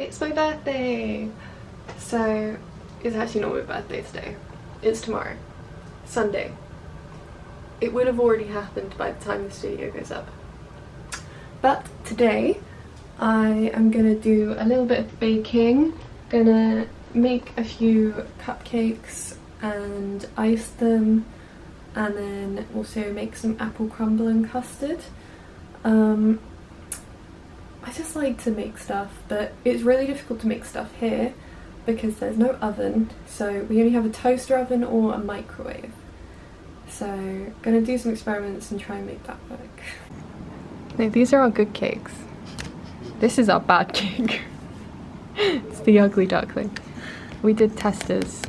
It's my birthday! So, it's actually not my birthday today. It's tomorrow. Sunday. It would have already happened by the time this video goes up. But today, I am gonna do a little bit of baking. Gonna make a few cupcakes and ice them, and then also make some apple crumble and custard. I just like to make stuff, but it's really difficult to make stuff here because there's no oven, so we only have a toaster oven or a microwave. So gonna do some experiments and try and make that work. No, these are our good cakes. This is our bad cake. It's the ugly duckling. We did testers.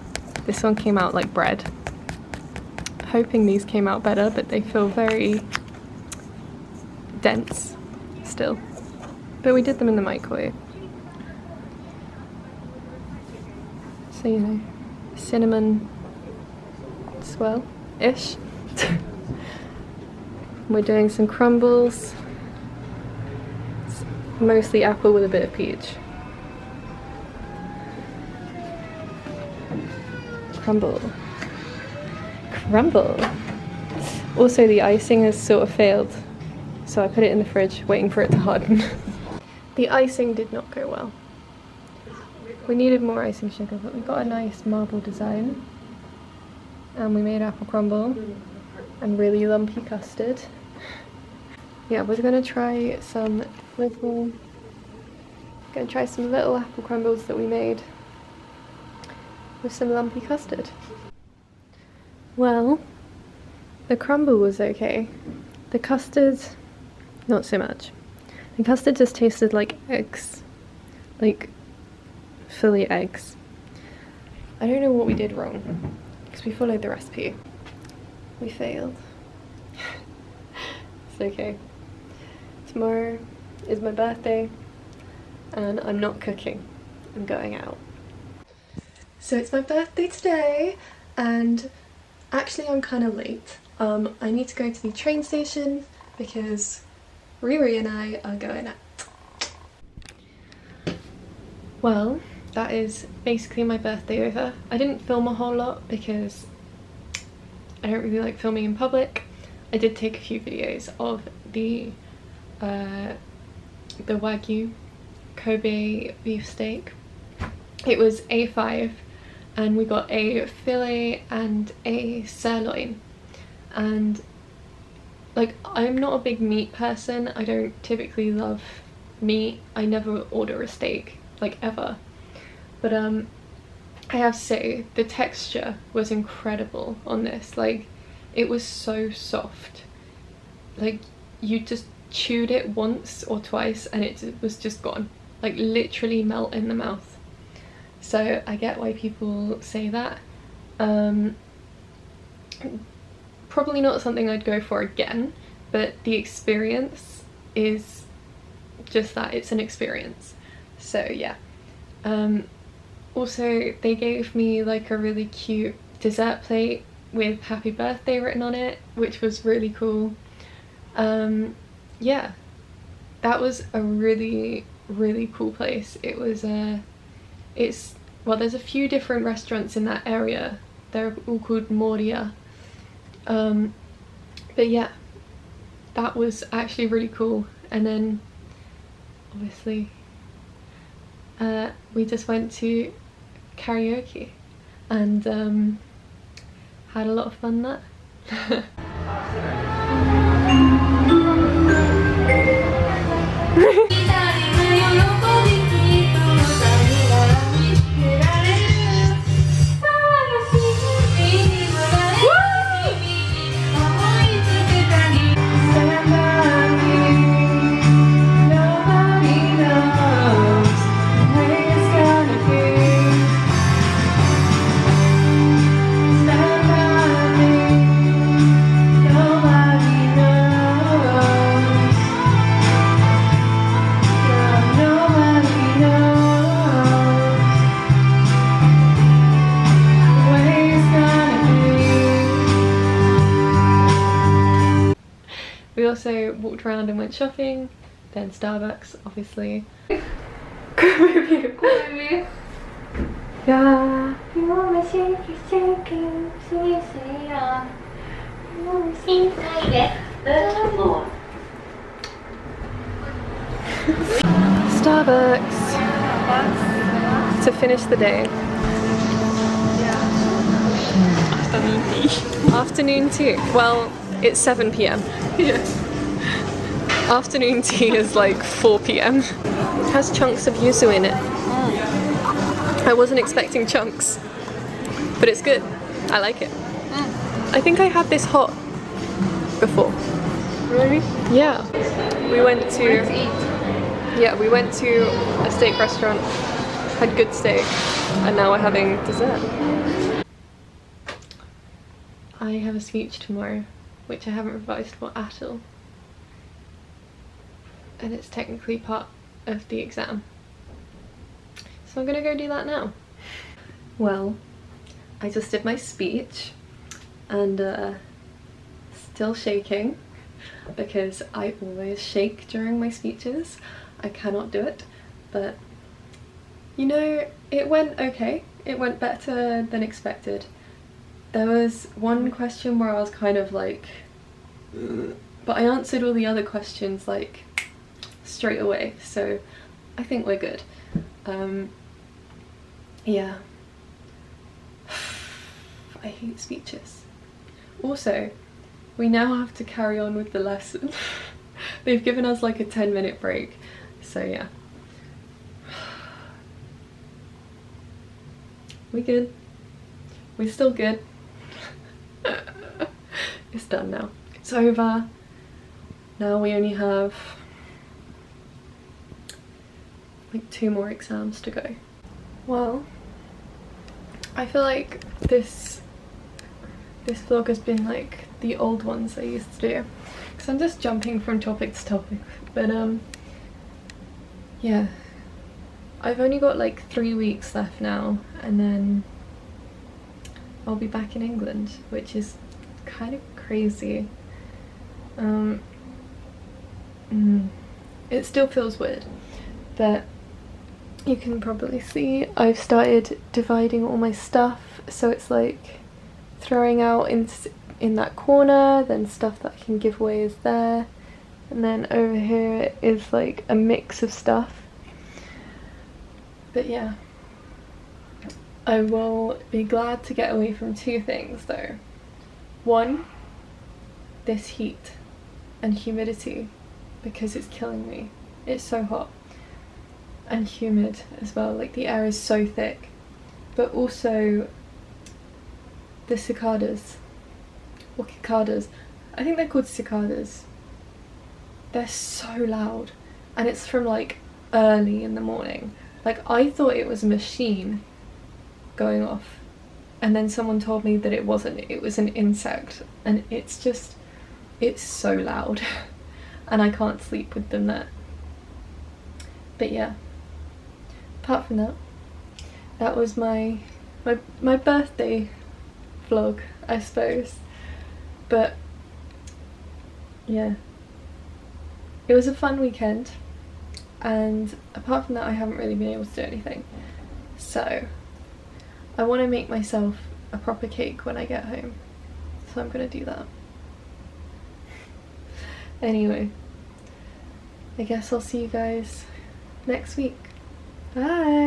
This one came out like bread. Hoping these came out better, but they feel very dense still. But we did them in the microwave. So, you know, cinnamon swirl-ish. We're doing some crumbles. It's mostly apple with a bit of peach. Crumble. Crumble. Also, the icing has sort of failed, so I put it in the fridge waiting for it to harden. The icing did not go well. We needed more icing sugar, but we got a nice marble design. And we made apple crumble and really lumpy custard. Yeah, we're gonna try some little apple crumbles that we made with some lumpy custard. Well, the crumble was okay. The custard, not so much. The custard just tasted like eggs. Like, fully eggs. I don't know what we did wrong, because we followed the recipe. We failed. It's okay. Tomorrow is my birthday, and I'm not cooking. I'm going out. So it's my birthday today, and actually I'm kind of late. I need to go to the train station because Riri and I are going out. Well, that is basically my birthday over. I didn't film a whole lot because I don't really like filming in public. I did take a few videos of the Wagyu Kobe beef steak. It was A5 and we got a fillet and a sirloin, and like, I'm not a big meat person. I don't typically love meat. I never order a steak, like, ever. But I have to say, the texture was incredible on this. Like, it was so soft. Like, you just chewed it once or twice and it was just gone. Like, literally melt in the mouth. So I get why people say that. Probably not something I'd go for again, but the experience is just that, it's an experience. So yeah. Also, they gave me like a really cute dessert plate with happy birthday written on it, which was really cool. Yeah, that was a really cool place. It was well, there's a few different restaurants in that area. They're all called Moria. But yeah, that was actually really cool. And then obviously we just went to karaoke and had a lot of fun there. We also walked around and went shopping, then Starbucks, obviously. Baby. Yeah. You want me shake it, shake it, sweet, sweet, you want me sing like that, little more. Starbucks to finish the day. Afternoon tea. Well, it's 7 p.m. Yeah. Afternoon tea is like 4 p.m. It has chunks of yuzu in it. I wasn't expecting chunks, but it's good. I like it. I think I had this hot before. Really? Yeah. We went to eat. Yeah, we went to a steak restaurant, had good steak, and now we're having dessert. I have a speech tomorrow, which I haven't revised for at all. And it's technically part of the exam. So I'm gonna go do that now. Well, I just did my speech and still shaking because I always shake during my speeches. I cannot do it, but you know, it went okay. It went better than expected. There was one question where I was kind of like, but I answered all the other questions like straight away, so I think we're good. Yeah. I hate speeches. Also, we now have to carry on with the lesson. They've given us like a 10-minute break, so yeah. We good. We're still good. It's done now. It's over. Now we only have like 2 more exams to go. Well, I feel like this vlog has been like the old ones I used to do, because I'm just jumping from topic to topic, but yeah, I've only got like 3 weeks left now and then I'll be back in England, which is kind of crazy. It still feels weird, but you can probably see I've started dividing all my stuff, so it's like throwing out in that corner, then stuff that I can give away is there, and then over here is like a mix of stuff. But yeah, I will be glad to get away from 2 things though. One, this heat and humidity, because it's killing me. It's so hot and humid as well, like the air is so thick. But also the cicadas, or cicadas, I think they're called cicadas. They're so loud, and it's from like early in the morning. Like I thought it was a machine going off, and then someone told me that it wasn't, it was an insect, and it's so loud and I can't sleep with them there. But yeah, apart from that, that was my birthday vlog, I suppose. But yeah, it was a fun weekend, and apart from that I haven't really been able to do anything. So I want to make myself a proper cake when I get home, so I'm gonna do that. Anyway, I guess I'll see you guys next week. Bye!